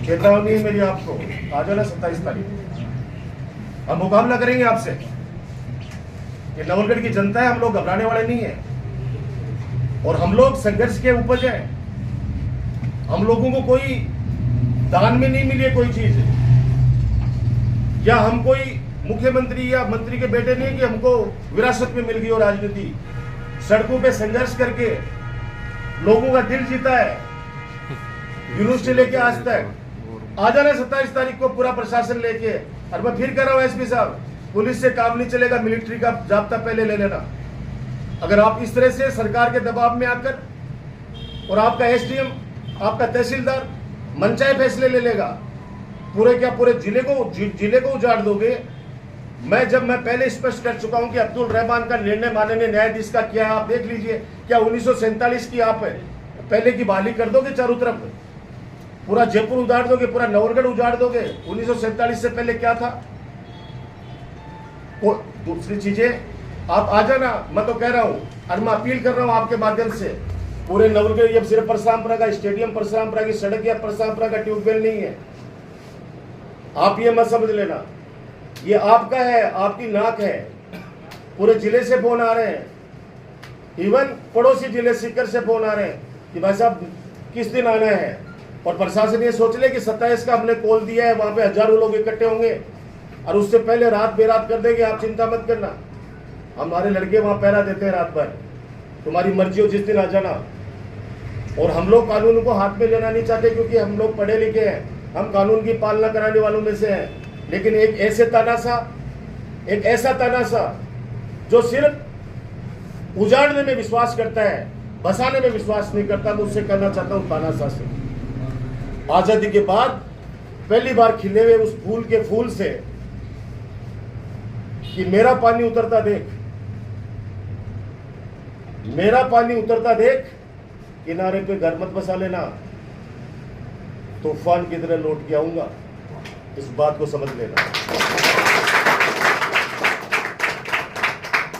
चेतावनी है मेरी आपको, आ जाना 27 तारीख हम मुकाबला करेंगे आपसे। ये नवलगढ़ की जनता है, हम लोग घबराने वाले नहीं है और हम लोग संघर्ष के उपज है। हम लोगों को कोई दान में नहीं मिली है कोई चीज, या हम कोई मुख्यमंत्री या मंत्री के बेटे नहीं कि हमको विरासत में मिल गई और राजनीति। सड़कों पे संघर्ष करके लोगों का दिल जीता है, यूनिवर्सिटी लेके आज तक। आ जाना 27 तारीख को पूरा प्रशासन लेके। और मैं फिर कह रहा हूँ एसपी साहब, पुलिस से काम नहीं चलेगा, मिलिट्री का जाब्ता पहले ले लेना। अगर आप इस तरह से सरकार के दबाव में आकर और आपका एसडीएम, आपका तहसीलदार मनचाहे फैसले ले लेगा, पूरे क्या पूरे जिले को उजाड़ दोगे। मैं पहले स्पष्ट कर चुका हूं कि अब्दुल रहमान का निर्णय माननीय न्यायाधीश का क्या है आप देख लीजिए। क्या 1947 की आप पहले की बहाली कर दोगे, चारों तरफ पूरा जयपुर उजाड़ दोगे, पूरा नवलगढ़ उजाड़ दोगे? 1947 से पहले क्या था? दूसरी चीजें आप आ जाना, मैं तो कह रहा हूं और मैं अपील कर रहा हूं आपके माध्यम से, पूरे नवलगढ़ ये सिर्फ परशुरामपुरा का स्टेडियम, परशुरामपुरा की सड़क या परशुरामपुरा का ट्यूबवेल नहीं है। आप ये मत समझ लेना, ये आपका है, आपकी नाक है। पूरे जिले से फोन आ रहे हैं, इवन पड़ोसी जिले सीकर से फोन आ रहे हैं कि भाई साहब किस दिन आना है। और प्रशासन ये सोच ले कि 27 का हमने कॉल दिया है, वहां पे हजारों लोग इकट्ठे होंगे और उससे पहले रात बेरात कर देंगे। आप चिंता मत करना, हमारे लड़के वहां पहरा देते हैं रात भर। तुम्हारी मर्जी हो जिस दिन आ जाना। और हम लोग कानून को हाथ में लेना नहीं चाहते, क्योंकि हम लोग पढ़े लिखे हैं, हम कानून की पालना कराने वालों में से हैं। लेकिन एक ऐसा तानाशाह जो सिर्फ उजाड़ने में विश्वास करता है, बसाने में विश्वास नहीं करता, तो उससे कहना चाहता हूं तानाशाह से, आजादी के बाद पहली बार खिले हुए उस फूल के फूल से कि मेरा पानी उतरता देख, मेरा पानी उतरता देख, किनारे पे घर मत बसा लेना, तूफान की तरह लौट के आऊंगा, इस बात को समझ लेना।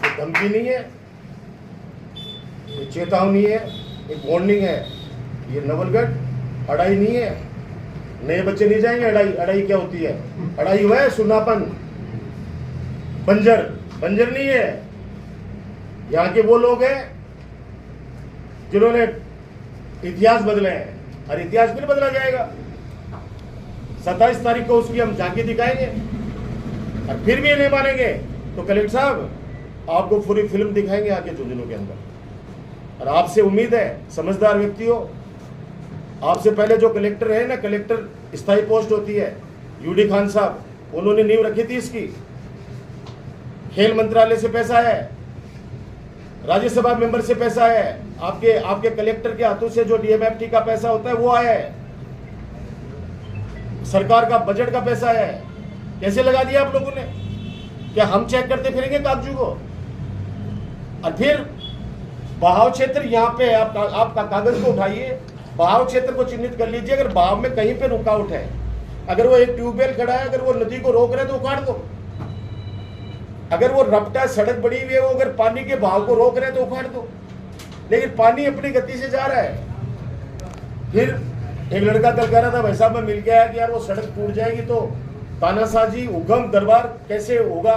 ये धमकी नहीं है, ये चेतावनी है, एक वार्निंग है। ये नवलगढ़ अड़ाई नहीं है, नए बच्चे नहीं जाएंगे अड़ाई। अड़ाई क्या होती है? अड़ाई हुआ है सुनापन, बंजर नहीं है। यहाँ के वो लोग हैं जिन्होंने इतिहास बदले हैं, और इतिहास भी नहीं बदला जाएगा। 27 तारीख को उसकी हम झांकी दिखाएंगे, और फिर भी ये नहीं मानेंगे तो कलेक्टर साहब आपको पूरी फिल्म दिखाएंगे आगे जुलूसों के अंदर। और आपसे उम्मीद है, समझदार व्यक्ति हो, आपसे पहले जो कलेक्टर है ना, कलेक्टर स्थायी पोस्ट होती है, यूडी खान साहब, उन्होंने नींव रखी थी इसकी। खेल मंत्रालय से पैसा है, राज्यसभा मेंबर से पैसा है, आपके कलेक्टर के हाथों से जो डीएमएफटी का पैसा होता है वो आया है, सरकार का बजट का पैसा है। कैसे लगा दिया आप लोगों ने? क्या हम चेक करते फिरेंगे कागजों को? और फिर बहाव क्षेत्र यहाँ पे आपका कागज को उठाइए, बहाव क्षेत्र को चिन्हित कर लीजिए। अगर बहाव में कहीं पे रुकावट है, अगर वो एक ट्यूबवेल खड़ा है, अगर वो नदी को रोक रहे हैं तो उखाड़ दो। अगर वो रपटा सड़क बड़ी हुई है, वो अगर पानी के बहाव को रोक रहे हैं तो उखाड़ दो। लेकिन पानी अपनी गति से जा रहा है। फिर एक लड़का कल कह रहा था, भाई साहब मैं मिल के आया कि यार वो सड़क टूट जाएगी तो तानाशाह जी उगम दरबार कैसे होगा?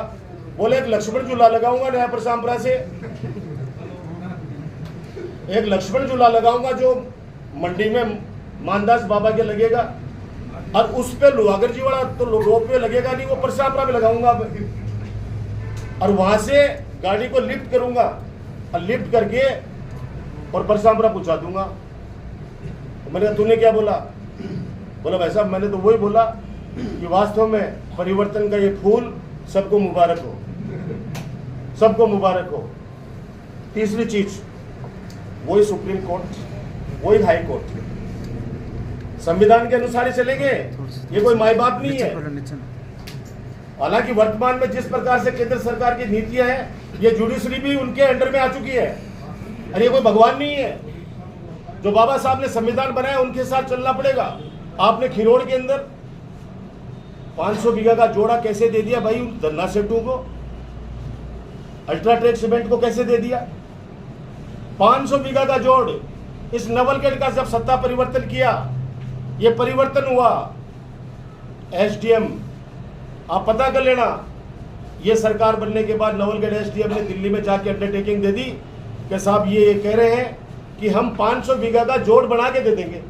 बोले एक लक्ष्मण झूला लगाऊंगा नया परशुरामपुरा से, एक लक्ष्मण झूला लगाऊंगा जो मंडी में मानदास बाबा के लगेगा, और उस पे लोहागर जी वाला तो रोप पे लगेगा नहीं, वो परशुरामपुरा में लगाऊंगा। और वहां से गाड़ी को लिफ्ट करूंगा और लिफ्ट करके और परशुरामपुरा पहुंचा दूंगा। मैंने कहा तूने क्या बोला? बोला भाई साहब मैंने तो वही बोला कि वास्तव में परिवर्तन का ये फूल सबको मुबारक हो, सबको मुबारक हो। तीसरी चीज, वही सुप्रीम कोर्ट, वही हाई कोर्ट, संविधान के अनुसार ही चलेंगे। ये कोई माई बाप नहीं है। हालांकि वर्तमान में जिस प्रकार से केंद्र सरकार की नीतियां हैं, ये जुडिशरी भी उनके अंडर में आ चुकी है। अरे ये कोई भगवान नहीं है। जो बाबा साहब ने संविधान बनाया उनके साथ चलना पड़ेगा। आपने खिरोड़ के अंदर 500 बीघा का जोड़ा कैसे दे दिया भाई धन्ना सेठों को? अल्ट्राटेक सीमेंट को कैसे दे दिया? 500 बीघा का जोड़। इस नवलगढ़ का जब सत्ता परिवर्तन किया, ये परिवर्तन हुआ, एसडीएम, आप पता कर लेना, ये सरकार बनने के बाद नवलगढ़ एसडीएम ने दिल्ली में जाके अंडरटेकिंग दे दी कि साहब ये कह रहे हैं कि हम 500 बीघा का जोड़ बना के दे देंगे।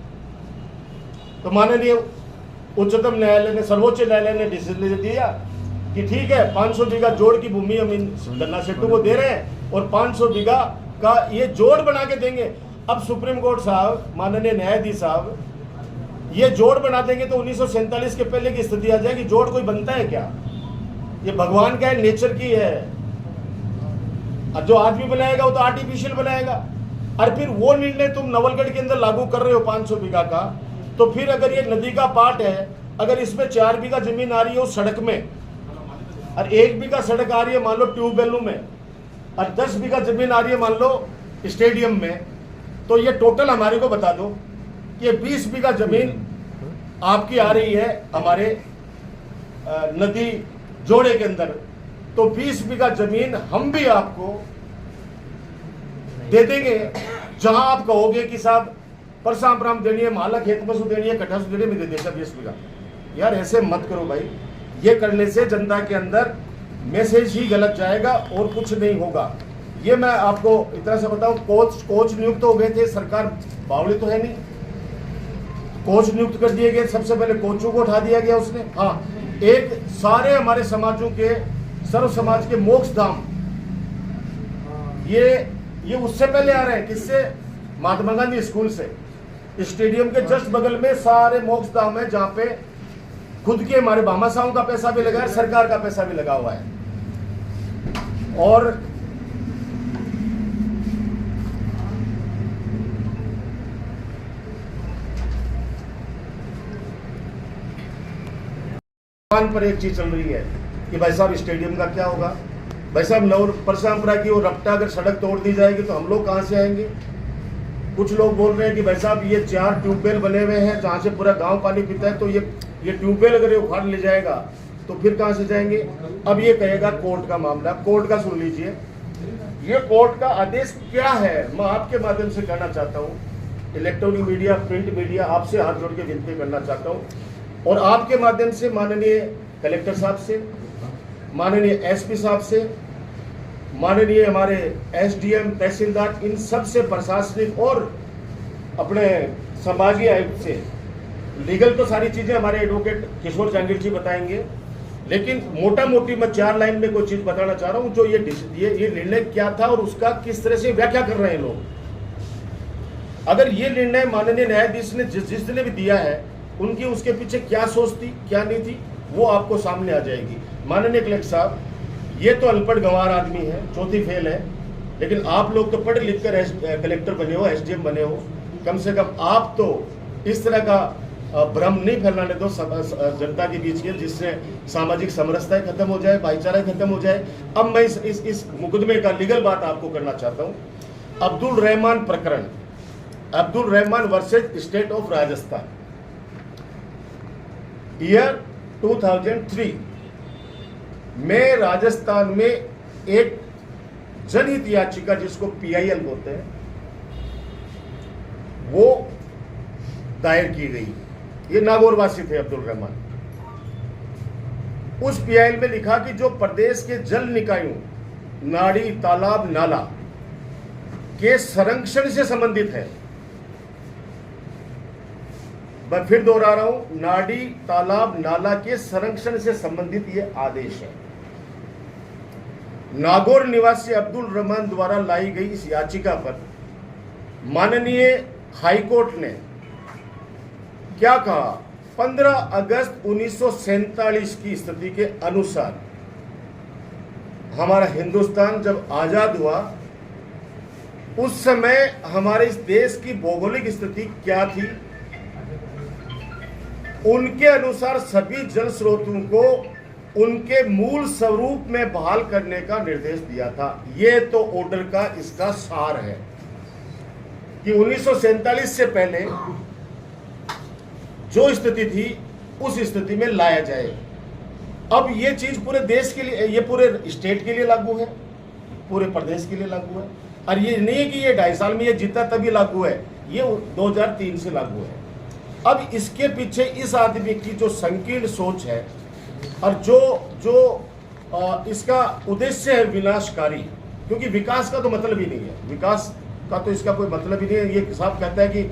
तो माननीय उच्चतम न्यायालय ने, सर्वोच्च न्यायालय ने डिसीजन दे दिया कि ठीक है, 500 बीघा जोड़ की भूमि हम इन गन्ना सेट्टू को दे रहे हैं और 500 बीघा का ये जोड़ बना के देंगे। अब सुप्रीम कोर्ट साहब, माननीय न्यायाधीश साहब, ये जोड़ बना देंगे तो 1947 के पहले की स्थिति आ जाएगी। जोड़ कोई बनता है क्या? ये भगवान का है, नेचर की है। और जो आदमी बनाएगा वो तो आर्टिफिशियल बनाएगा। और फिर वो निर्णय तुम नवलगढ़ के अंदर लागू कर रहे हो 500 बीघा का, तो फिर अगर ये नदी का पार्ट है, अगर इसमें 4 बीघा जमीन आ रही है उस सड़क में और 1 बीघा सड़क आ रही है मान लो ट्यूबवेलों में और 10 बीघा जमीन आ रही है मान लो स्टेडियम में, तो ये टोटल हमारे को बता दो कि ये 20 बीघा जमीन आपकी आ रही है हमारे नदी जोड़े के अंदर। तो 20 बीघा जमीन हम भी आपको दे देंगे, जहां आप कहोगे कि साहब परसाम देनी है, माला खेत बसु देनी है, कट्ठा देनी है, दे देगा 20 बीघा। यार ऐसे मत करो भाई, ये करने से जनता के अंदर मैसेज ही गलत जाएगा और कुछ नहीं होगा। ये मैं आपको इतना से बताऊं, कोच नियुक्त हो गए थे, सरकार बावली तो है नहीं, कोच नियुक्त कर दिए गए। सबसे पहले कोचों को उठा दिया गया उसने। हाँ, एक सारे हमारे समाजों के, सर्व समाज के मोक्ष धाम, ये उससे पहले आ रहे हैं। किससे? महात्मा गांधी स्कूल से। स्टेडियम के जस्ट बगल में सारे मोक्ष धाम है, जहां पे खुद के हमारे भामाशाहों का पैसा भी लगा है, सरकार का पैसा भी लगा हुआ है। और पर एक चीज चल रही है कि भाई साहब स्टेडियम का क्या होगा। भाई साहब नवर परसामपुरा की वो रपटा अगर सड़क तोड़ दी जाएगी तो हम लोग कहां से आएंगे? कुछ लोग बोल रहे हैं कि भाई साहब ये 4 ट्यूबवेल बने हुए हैं जहां से पूरा गांव पानी पीता है, तो ये ट्यूबवेल अगर ये उखाड़ ले जाएगा तो फिर कहां से जाएंगे? अब ये कहेगा कोर्ट का मामला। कोर्ट का सुन लीजिए, ये कोर्ट का आदेश क्या है, मैं आपके माध्यम से कहना चाहता हूँ। इलेक्ट्रॉनिक मीडिया, प्रिंट मीडिया, आपसे हाथ जोड़ के विनती करना चाहता हूँ और आपके माध्यम से माननीय कलेक्टर साहब से, माननीय एसपी साहब से, माननीय हमारे एसडीएम, तहसीलदार, इन सब से, प्रशासनिक और अपने संभागीय आयुक्त से, लीगल तो सारी चीजें हमारे एडवोकेट किशोर जांगीर जी बताएंगे, लेकिन मोटा मोटी मैं 4 लाइन में कोई चीज बताना चाह रहा हूं। जो ये निर्णय क्या था और उसका किस तरह से व्याख्या कर रहे हैं लोग। अगर ये निर्णय माननीय न्यायाधीश ने जिसने भी दिया है, उनकी उसके पीछे क्या सोच थी, क्या नहीं थी, वो आपको सामने आ जाएगी। माननीय कलेक्टर साहब, ये तो अनपढ़ गंवार आदमी है, चौथी फेल है, लेकिन आप लोग तो पढ़ लिख कर कलेक्टर बने हो, एसडीएम बने हो। कम से कम आप तो इस तरह का भ्रम नहीं फैलाने दो जनता के बीच के, जिससे सामाजिक समरसताएं खत्म हो जाए, भाईचारा खत्म हो जाए। अब मैं इस मुकदमे का लीगल बात आपको करना चाहता हूँ। अब्दुल रहमान प्रकरण, Abdul Rahman versus state of Rajasthan, year 2003 में राजस्थान में एक जनहित याचिका, जिसको पीआईएल बोलते हैं, वो दायर की गई। ये नागौरवासी थे अब्दुल रहमान। उस पीआईएल में लिखा कि जो प्रदेश के जल निकायों, नाड़ी, तालाब, नाला के संरक्षण से संबंधित है। मैं फिर दोहरा रहा हूं, नाड़ी, तालाब, नाला के संरक्षण से संबंधित यह आदेश है। नागौर निवासी अब्दुल रहमान द्वारा लाई गई इस याचिका पर माननीय हाईकोर्ट ने क्या कहा? 15 अगस्त 1947 की स्थिति के अनुसार हमारा हिंदुस्तान जब आजाद हुआ, उस समय हमारे इस देश की भौगोलिक स्थिति क्या थी, उनके अनुसार सभी जल स्रोतों को उनके मूल स्वरूप में बहाल करने का निर्देश दिया था। यह तो ऑर्डर का इसका सार है कि 1947 से पहले जो स्थिति थी उस स्थिति में लाया जाए। अब ये चीज पूरे देश के लिए, ये पूरे स्टेट के लिए लागू है, पूरे प्रदेश के लिए लागू है। और ये नहीं है कि ये 2.5 साल में ये जीता तभी लागू है, ये 2003 से लागू है। अब इसके पीछे इस आदमी की जो संकीर्ण सोच है और जो इसका उद्देश्य है विनाशकारी, क्योंकि विकास का तो मतलब ही नहीं है, विकास का तो इसका कोई मतलब ही नहीं है। ये साहब कहता है कि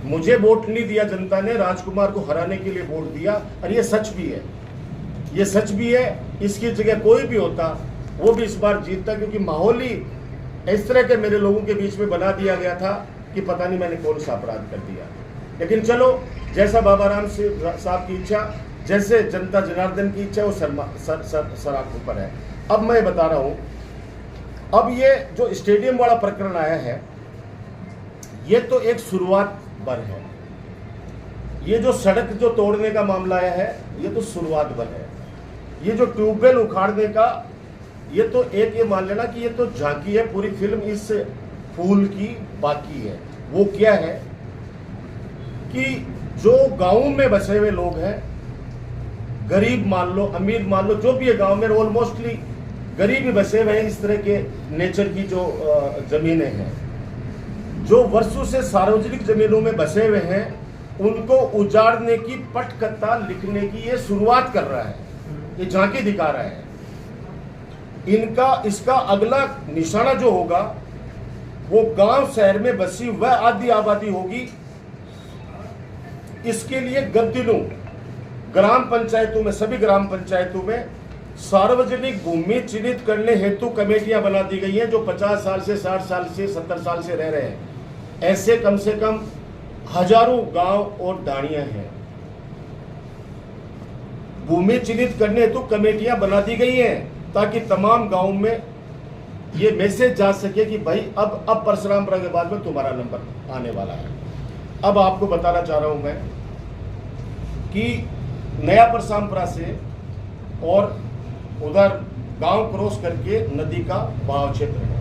मुझे वोट नहीं दिया जनता ने, राजकुमार को हराने के लिए वोट दिया, और ये सच भी है, ये सच भी है। इसकी जगह कोई भी होता वो भी इस बार जीतता, क्योंकि माहौल ही इस तरह के मेरे लोगों के बीच में बना दिया गया था कि पता नहीं मैंने कौन सा अपराध कर दिया। लेकिन चलो, जैसा बाबा राम साहब की इच्छा, जैसे जनता जनार्दन की इच्छा, वो सराख ऊपर है। अब मैं बता रहा हूं, अब ये जो स्टेडियम वाला प्रकरण आया है, ये तो एक शुरुआत भर है। ये जो सड़क जो तोड़ने का मामला आया है, ये तो शुरुआत भर है। ये जो ट्यूबवेल उखाड़ने का, ये तो एक, ये मान लेना कि ये तो झांकी है, पूरी फिल्म इस फूल की बाकी है। वो क्या है कि जो गांव में बसे हुए लोग हैं, गरीब मान लो, अमीर मान लो, जो भी है गांव में ऑलमोस्टली गरीब ही बसे हुए हैं। इस तरह के नेचर की जो जमीनें हैं, जो वर्षों से सार्वजनिक जमीनों में बसे हुए हैं, उनको उजाड़ने की पटकथा लिखने की ये शुरुआत कर रहा है, ये झांकी दिखा रहा है। इसका अगला निशाना जो होगा वो गांव शहर में बसी वह आधी आबादी होगी। इसके लिए गद्दिलों, ग्राम पंचायतों में, सभी ग्राम पंचायतों में सार्वजनिक भूमि चिन्हित करने हेतु कमेटियां बना दी गई हैं, जो 50 साल से, 60 साल से, 70 साल से रह रहे हैं। ऐसे कम से कम हजारों गांव और दाड़ियां हैं। भूमि चिन्हित करने हेतु कमेटियां बना दी गई हैं, ताकि तमाम गांव में ये मैसेज जा सके कि भाई अब परशुरामपुरा के बाद में तुम्हारा नंबर आने वाला है। अब आपको बताना चाह रहा हूं मैं कि नया परशुरामपुरा से और उधर गांव क्रॉस करके नदी का बहाव क्षेत्र है।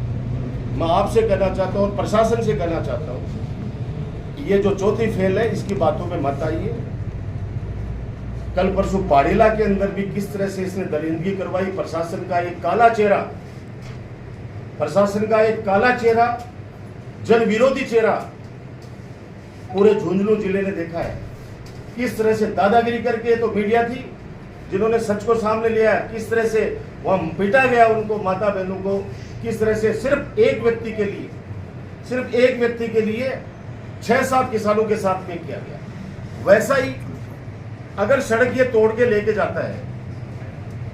मैं आपसे कहना चाहता हूं और प्रशासन से कहना चाहता हूं, ये जो चौथी फेल है, इसकी बातों में मत आइए। कल परसों पाड़ीला के अंदर भी किस तरह से इसने दरिंदगी करवाई। प्रशासन का एक काला चेहरा, प्रशासन का एक काला चेहरा, जन विरोधी चेहरा पूरे झुंझुनू जिले ने देखा है। किस तरह से दादागिरी करके, तो मीडिया थी जिन्होंने सच को सामने लिया, किस तरह से वहां पीटा गया उनको, माता बहनों को, किस तरह से सिर्फ एक व्यक्ति के लिए 6-7 किसानों के साथ में किया गया। वैसा ही अगर सड़क ये तोड़ के लेके जाता है,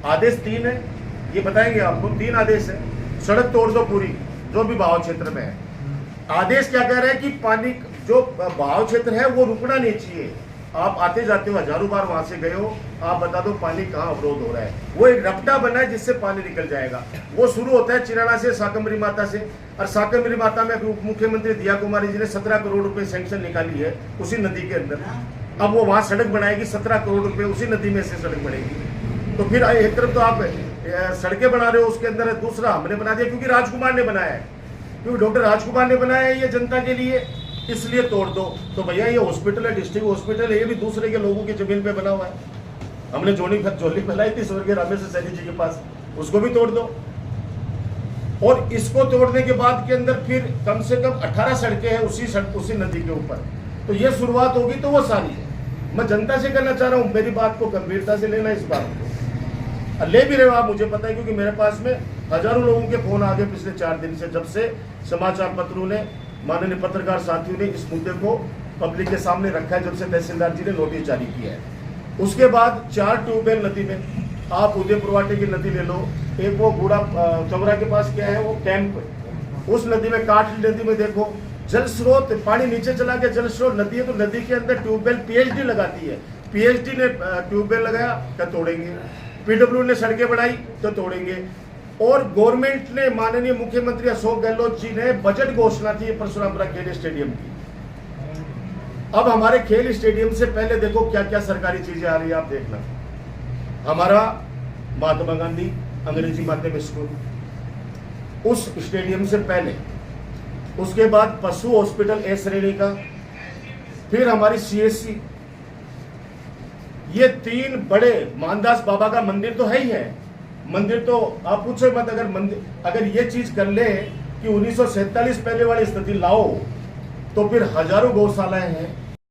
आदेश 3 है, ये बताएंगे आपको, 3 आदेश है। सड़क तोड़ दो पूरी, जो भी बहाव क्षेत्र में है। आदेश क्या कह रहे हैं कि पानी जो बहाव क्षेत्र है वो रुकना नहीं चाहिए। आप आते जाते हो, हजारों बार वहां से गए हो, आप बता दो पानी कहाँ अवरोध हो रहा है। वो एक रपटा बना है जिससे पानी निकल जाएगा। वो शुरू होता है चिराना से, साकंबरी माता से, और साकंबरी माता में उप मुख्यमंत्री दिया कुमारी जी ने 17 करोड़ रुपए सैंक्शन निकाली है उसी नदी के अंदर। अब वो वहां सड़क बनाएगी, 17 करोड़ रुपए उसी नदी में से सड़क बनेगी। तो फिर एक तरफ तो आप सड़कें बना रहे हो, उसके अंदर दूसरा हमने बना दिया क्योंकि राजकुमार ने बनाया है, क्योंकि डॉक्टर राजकुमार ने बनाया है ये जनता के लिए, इसलिए तोड़ दो। तो भैया ये हॉस्पिटल है, डिस्ट्रिक्ट हॉस्पिटल है, ये भी दूसरे के लोगों की जमीन पे बना हुआ है। हमने झोली फैलाई थी स्वर्गीय रामेश्वर सैनी जी के पास, उसको भी तोड़ दो। और इसको तोड़ने के बाद के अंदर फिर कम से कम 18 सड़कें हैं उसी नदी के ऊपर। तो ये शुरुआत होगी तो वो सारी है। मैं जनता से कहना चाह रहा हूँ, मेरी बात को गंभीरता से लेना, इस बात को ले भी रहे हो आप, मुझे पता है, क्योंकि मेरे पास में हजारों लोगों के फोन आ गए पिछले 4 दिन से, जब से समाचार पत्रों ने, माननीय पत्रकार साथियों ने इस मुद्दे को पब्लिक के सामने रखा है, जब से तहसीलदार जी ने नोटिस जारी किया है। उसके बाद 4 ट्यूबवेल नदी में, आप उदयपुर वाटे की नदी ले लो, एक वो बूढ़ा चौरा के पास क्या है वो कैंप, उस नदी में, काटली नदी में देखो जल स्रोत, पानी नीचे चला गया, जल स्रोत नदी है, तो नदी के अंदर ट्यूबवेल पीएचडी लगाती है। पीएचडी ने ट्यूबवेल लगाया तो तोड़ेंगे, पीडब्ल्यू ने सड़कें बनाई तो तोड़ेंगे। और गवर्नमेंट ने, माननीय मुख्यमंत्री अशोक गहलोत जी ने बजट घोषणा की परशुरामपुरा खेल स्टेडियम की। अब हमारे खेल स्टेडियम से पहले देखो क्या क्या सरकारी चीजें आ रही है, आप देखना। हमारा महात्मा गांधी अंग्रेजी माध्यम स्कूल उस स्टेडियम से पहले, उसके बाद पशु हॉस्पिटल ए श्रेणी का, फिर हमारी सीएससी, ये 3 बड़े, मानदास बाबा का मंदिर तो है ही है, मंदिर तो आप पूछो मत। अगर ये चीज कर ले कि 1947 पहले वाली स्थिति लाओ, तो फिर हजारों गौशालाएं हैं,